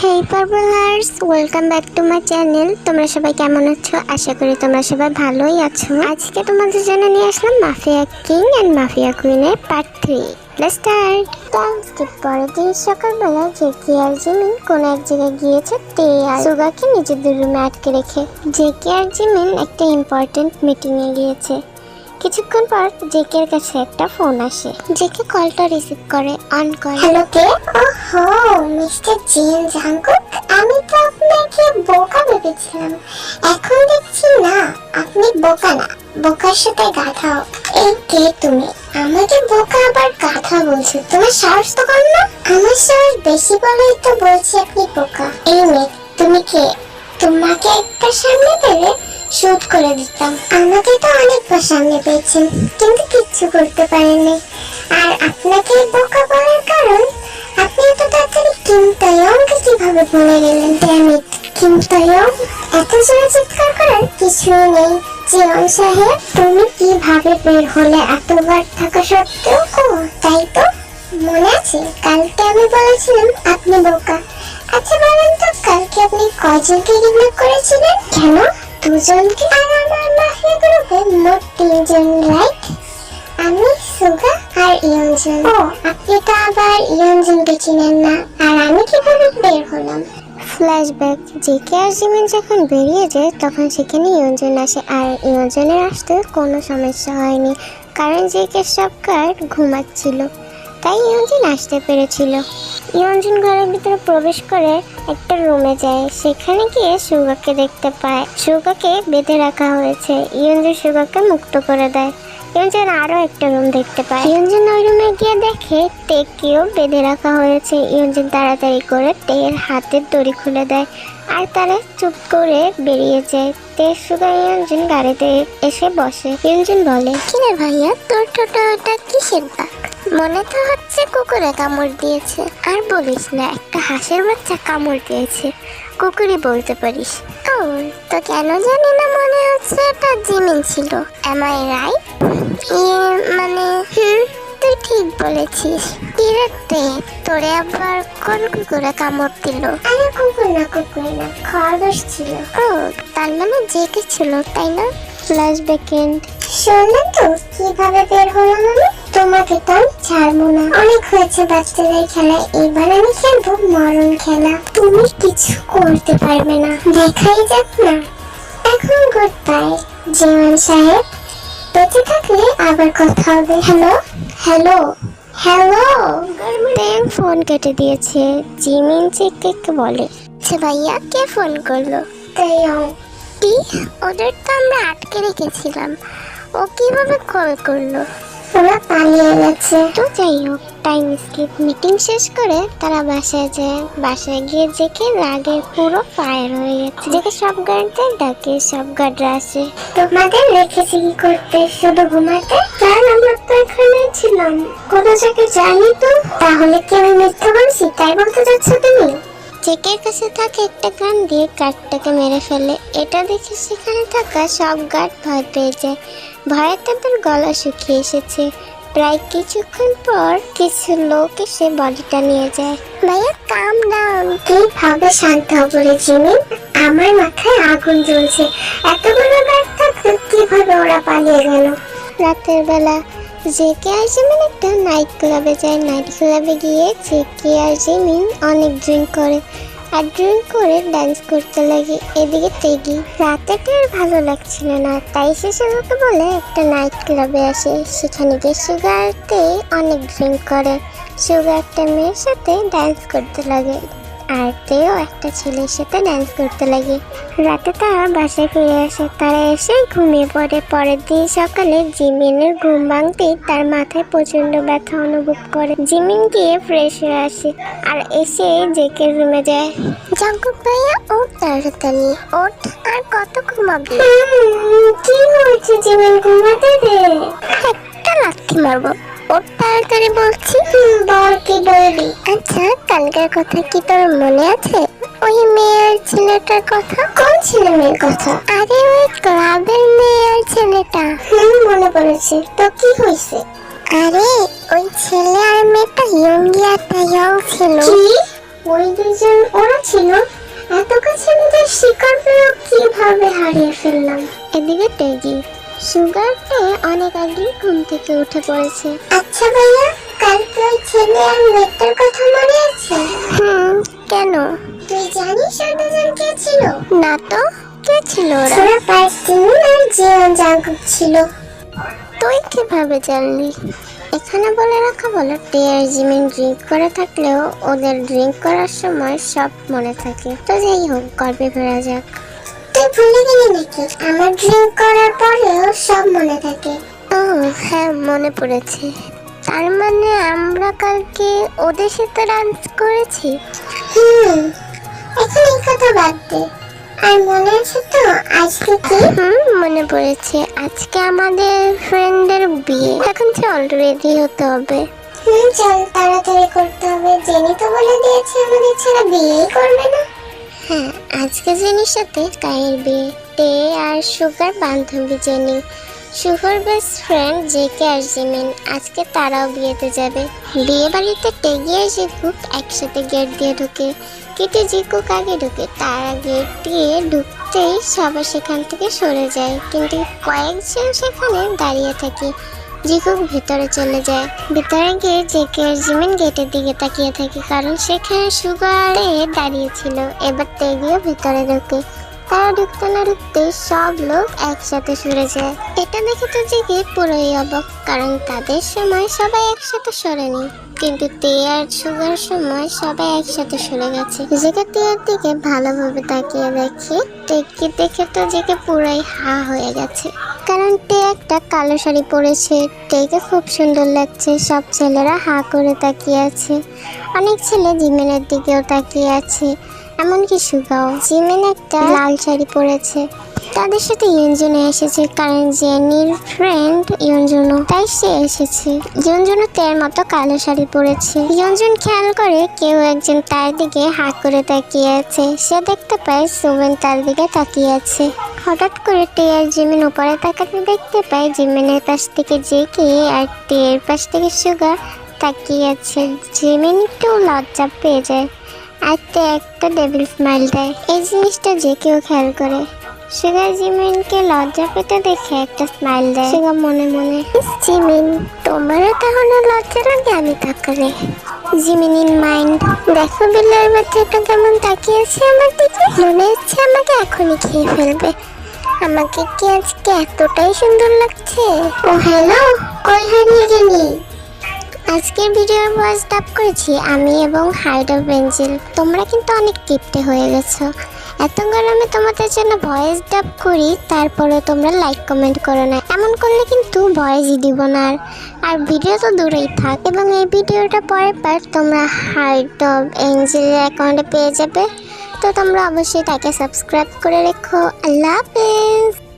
হেই পারবলার্স, welcome back to my channel. তোমরা সবাই কেমন আছো? আশা করি তোমরা সবাই ভালোই আছো। আজকে তোমাদের জন্য নিয়ে আসলাম মাফিয়া কিং অ্যান্ড মাফিয়া কুইনের পার্ট 3। Let's start. পরের দিন সকালবেলা জেকি আর জিমিন কোন এক জায়গায় গিয়েছে তে আর সুগাকে নিজেদের রুমে আটকে রেখে। জেকি আর জিমিন একটা ইম্পর্টেন্ট মিটিংয়ে গিয়েছে। কিছুক্ষণ পর জেকের কাছে একটা ফোন আসে। জেকে কলটা রিসিভ করে, অন করে। হ্যালো কে? ওহো, মিস্টার জিন জাঙ্কুক, আমি তো আপনাকে বোকা ভেবেছিলাম। এখন দেখছি না আপনি বোকা না, বোকার সাথে গাধাও। এই কে তুমি? আমাকে বোকা আবার গাধা বলছো? তোমার সাহস তো কম না? আমার সাহস বেশি বলেই তো বলছি আপনি বোকা। এই মেয়ে, তুমি কে? তোমাকে একটা সামনে পেলে শুট করে দিতাম। আমাকে তো অনেকবার সামনে পেয়েছেন, কিন্তু কিচ্ছু করতে পারেননি। আর আপনাকে বোকা বলার কারণ, আপনি এত তাড়াতাড়ি কিমতায়ংকে কিভাবে ভুলে গেলেন? ড্যামিট, কিমতায়ং! এত জোরে চিৎকার করার কিছুই নেই। জিয়ন সাহেব, তুমি কিভাবে বের হলে এতবার থাকা সত্ত্বেও? ও তাই তো, মনে আছে কালকে আমি বলেছিলাম আপনি বোকা। আচ্ছা বলেন তো, কালকে আপনি কয়জনকে কিডন্যাপ করেছিলেন? কেন? দুজনকে। আর আমার মাফিয়া গ্রুপে মোট 3 জন, রাইট? আমি, সুগা আর ইয়নজন। ও, আপনি তো আবার ইয়নজনকে চিনেন না। আর আমি কিভাবে বের হলাম? ফ্ল্যাশব্যাক। জেকে আর জিমিন যখন বেরিয়ে যায় তখন সেখানে ইয়নজন আসে। আর ইয়নজনের আসতে কোনো সমস্যা হয়নি, কারণ জেকে সব গার্ড ঘুমাচ্ছিল, তাই ইয়নজন আসতে পেরেছিল। ইয়নজন ঘরের ভিতরে প্রবেশ করে একটা রুমে যায়। সেখানে গিয়ে সুগাকে দেখতে পায়। সুগাকে বেঁধে রাখা হয়েছে। ইয়নজন সুগাকে মুক্ত করে দেয়। ইয়নজন আরো একটা রুম দেখতে পায়। ইয়নজন ওই রুমে গিয়ে দেখে টেকেও বেঁধে রাখা হয়েছে। ইয়নজন তাড়াতাড়ি করে টের হাতের দড়ি খুলে দেয় আর তারা চুপ করে বেরিয়ে যায়। তে সুগা ইয়নজন গাড়িতে এসে বসে। ইয়নজন বলে, কিরে ভাইয়া, তোর টোটোটা কিসের দাগ? মনে তো হচ্ছে কুকুরে কামড় দিয়েছে। আর বলিস না, একটা হাঁসের বাচ্চা কামড় দিয়েছে। কুকুরই বলতে পারিস। ও, তো কেন জানি না মনে হচ্ছে এটা জিমিন ছিল। Am I right? মানে তুই ঠিক বলেছিস। কিরে, তোরে আবার কোন কুকুরে কামড় দিল? আরে কুকুর না, খরগোশ ছিল। ও, তার মানে জেকে ছিল, তাই না? Flashback end. শুনলেন তো কিভাবে বের হলাম আমি? তোমাকে তো আমি ছাড়বো না। অনেক হয়েছে বাচ্চাদের খেলা, এবার আমি খেলবো মরণ খেলা। তুমি কিছু করতে পারবে না, দেখাই যাক না। এখন গুড বাই জিওন সাহেব, বেঁচে থাকলে আবার কথা হবে। Hello hello hello. ফোন কেটে দিয়েছে। জিমিন চেককে বলে, আচ্ছা ভাইয়া, কে ফোন করলো? কি? ওদের তো আমরা আটকে রেখেছিলাম, ও কিভাবে কল করলো? ওরা পালিয়ে গেছে। তো যাই হোক, টাইম স্কিপ। মিটিং শেষ করে তারা বাসায় যায়। বাসায় গিয়ে জেকে রাগে পুরো ফায়ার হয়ে গেছে। জেকে সব গার্ডদের ডাকে, সব গার্ডরা আসে। তোমাদের রেখেছি কি করতে? শুধু ঘুমাতে? কারণ আমরা তো এখানে ছিলাম, কোনো জায়গায় যাইনি তো। তাহলে কি আমি মিথ্যা বলছি তাই বলতে যাচ্ছ তুমি? জেকের কাছে থাকে একটা গান দিয়ে গার্ডটাকে মেরে ফেলে। এটা দেখে সেখানে থাকা সব গার্ড ভয় পেয়ে যায়। ভয়ে তাদের গলা শুকিয়ে এসেছে। প্রায় কিছুক্ষণ পর কিছু লোক এসে বডিটা নিয়ে যায়। ভাইয়া কাম ডাউন। কিভাবে শান্ত হবো রে জিমিন? আমার মাথায় আগুন জ্বলছে। এতগুলো গার্ড থাকতে কিভাবে ওরা পালিয়ে গেল? রাতের বেলা জেকে আর জিমিন একটা নাইট ক্লাবে যায়। নাইট ক্লাবে গিয়ে জেকে আর জিমিন অনেক ড্রিঙ্ক করে আর ড্রিঙ্ক করে ডান্স করতে লাগে। এদিকে তেগি রাতেটা আর ভালো লাগছিল না, তাই সে সুগাকে বলে একটা নাইট ক্লাবে আসে। সেখানে গিয়ে সুগারতে অনেক ড্রিঙ্ক করে। সুগা একটা মেয়ের সাথে ডান্স করতে লাগে আর তেও একটা ছেলের সাথে ডান্স করতে লাগে। রাতে তারা বাসায় ফিরে আসে। তারা এসে ঘুমিয়ে পড়ে। পরের দিন সকালে জিমিনের ঘুম ভাঙতেই তার মাথায় প্রচন্ড ব্যথা অনুভব করে। জিমিন গিয়ে ফ্রেশ হয়ে আসে আর এসে জেকের রুমে যায়। জাঙ্কুক ভাইয়া, ওঠ তাড়াতাড়ি, ওঠ। আর কত ঘুমাবি? কি হয়েছে জিমিন, ঘুমাতে দে। একটা লাথি মারবো, ওঠ তাড়াতাড়ি বলছি। বল, কি বলবি? আচ্ছা, কালকের কথা কি তোর মনে আছে? ওই মেয়ের ছেলেটার কথা। কোন ছেলে মেয়ের কথা? আরে ওই ক্লাবের মেয়ে আর ছেলেটা। মনে পড়েছে। তো কি হয়েছে? আরে ওই ছেলে আর মেয়েটা ইয়ং ছিল। কি? ওই দুজন ওরা ছিল এত কাছে, আমাদের শিকার পেয়েও কিভাবে হারিয়ে ফেললাম। এদিকে টেগি সুগারকে অনেক আগে ঘুম থেকে উঠে পড়েছে। আচ্ছা ভাইয়া, কালকে ওই ছেলে আর মেয়েটার কথা মনে আছে? কেন? তুই জানিস ওই দুজন কে ছিল? না তো, কে ছিল ওরা? ওরা পার্সিন আর জিওন জাঙ্কুক ছিল। তুই কিভাবে জানলি? এখানে বলে রাখা ভালো, টে আর জিমিন ড্রিঙ্ক করে থাকলেও ওদের ড্রিঙ্ক করার সময় সব মনে থাকে। তো যাই হোক, গল্পে ফেরা যাক। তুই ভুলে গেলি নাকি আমার ড্রিঙ্ক করার পরেও সব মনে থাকে? ও হ্যাঁ, মনে পড়েছে। তার মানে আমরা কালকে ওদের সাথে ডান্স করেছি। এখন এই কথা বাদ দে। আর মনে আছে তো আজকে কি? মনে পড়েছে, আজকে আমাদের ফ্রেন্ডের বিয়ে। এখন চল, রেডি হতে হবে। চল, তাড়াতাড়ি করতে হবে। জেনি তো বলে দিয়েছে আমাদের ছাড়া বিয়েই করবে না। হ্যাঁ, আজকে জেনির সাথে কায়ের বিয়ে। টে আর সুগার বান্ধবী জেনি, শুভর বেস্ট ফ্রেন্ড জেকে আর জিমিন, আজকে তারাও বিয়েতে যাবে। বিয়ে বাড়িতে টেগি আর জিকুক একসাথে গেট দিয়ে ঢুকে, কিন্তু জিকুক আগে ঢুকে। তারা গেট দিয়ে ঢুকতেই সবাই সেখান থেকে সরে যায়, কিন্তু কয়েকজন সেখানে দাঁড়িয়ে থাকে। জিকুক ভেতরে চলে যায়। ভেতরে গিয়ে জেকে আর জিমিন গেটের দিকে তাকিয়ে থাকে, কারণ সেখানে সুগারে দাঁড়িয়েছিল। এবার টেগিও ভেতরে ঢুকে। তারা ঢুকতে না ঢুকতে সব লোক একসাথে সরে যায়। এটা দেখে তো জেগে পুরোই অবাক, কারণ তাদের সময় সবাই একসাথে সরেনি, কিন্তু তে আর সুগার সময় সবাই একসাথে সরে গেছে। জেগে তের দিকে ভালোভাবে তাকিয়ে দেখে, টেকে দেখে তো জেগে পুরাই হা হয়ে গেছে, কারণ টে একটা কালো শাড়ি পরেছে। টেকে খুব সুন্দর লাগছে। সব ছেলেরা হা করে তাকিয়ে আছে। অনেক ছেলে জিমিনের দিকেও তাকিয়ে আছে, এমনকি সুগাও। জিমিন একটা লাল শাড়ি পরেছে। তাদের সাথে ইয়ঞ্জনও এসেছে, কারণ জেনির ফ্রেন্ড ইয়ঞ্জনও, তাই সে এসেছে। ইয়ঞ্জনও তের মতো কালো শাড়ি পরেছে। ইয়ঞ্জন খেয়াল করে কেউ একজন তার দিকে হা করে তাকিয়ে আছে। সে দেখতে পায় সুমেন তার দিকে তাকিয়ে আছে। হঠাৎ করে টে আর জিমিন উপরে তাকাতে দেখতে পায় জিমিনের পাশ থেকে জেকে আর টের পাশ থেকে সুগা তাকিয়ে আছে। জিমিন একটু লজ্জা পেয়ে যায়, আর তে একটা ডেভিল স্মাইল দেয়। এই জিনিসটা যে কেউ খেয়াল করে। সুগা জিমিনকে লজ্জা পেতে দেখে একটা স্মাইল দেয়। সুগা মনে মনে, জিমিন তোমারও তাহলে লজ্জা লাগে আমি তাকালে। জিমিন ইন মাইন্ড, দেখো বিল্লার বাচ্চাটা কেমন তাকিয়েছে আমার দিকে, মনে হচ্ছে আমাকে এখনই খেয়ে ফেলবে। আমাকে কি আজকে এতটাই সুন্দর লাগছে? ও হ্যালো, কই হারিয়ে গেলি? আজকের ভিডিওর ভয়েস ডাব করেছি আমি এবং হাইড অফ এঞ্জেল। তোমরা কিন্তু অনেক কিপটে হয়ে গেছো। এত গরমে তোমাদের জন্য ভয়েস ডাব করি, তারপরে তোমরা লাইক কমেন্ট করো না। এমন করলে কিন্তু ভয়েসই দিব না। আর ভিডিও তো দূরেই থাক। এবং এই ভিডিওটা পরের পার্ট তোমরা হাইড অফ এঞ্জেলের অ্যাকাউন্টে পেয়ে যাবে। তো তোমরা অবশ্যই তাকে সাবস্ক্রাইব করে রেখো। আল্লাহ হাফেজ।